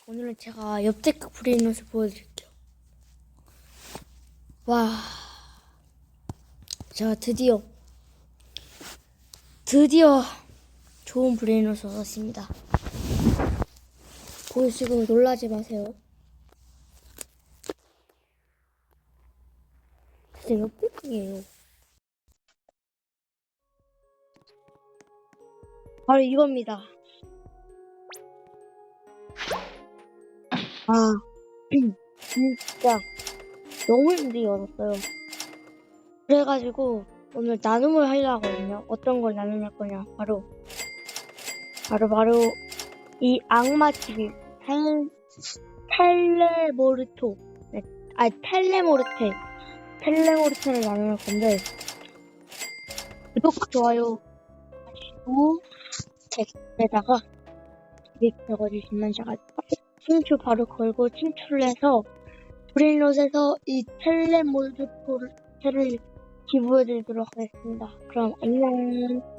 오늘은 제가 역대급 브레인롯을 보여드릴게요. 와, 제가 드디어 좋은 브레인롯을 얻었습니다. 보시고 놀라지 마세요. 진짜 역대급이에요. 바로 이겁니다. 진짜 너무 힘들게 얻었어요. 그래가지고 오늘 나눔을 하려고 하거든요. 어떤 걸 나눔할 거냐? 바로 이 악마치기 텔레모르토, 네, 텔레모르테를 나눔할 건데, 구독, 좋아요 하시고 댓글에다가 클릭 적어주시면 제가 친추 바로 걸고 친추를 해서 브레인롯에서 이 텔레모르토를 기부해드리도록 하겠습니다. 그럼 안녕.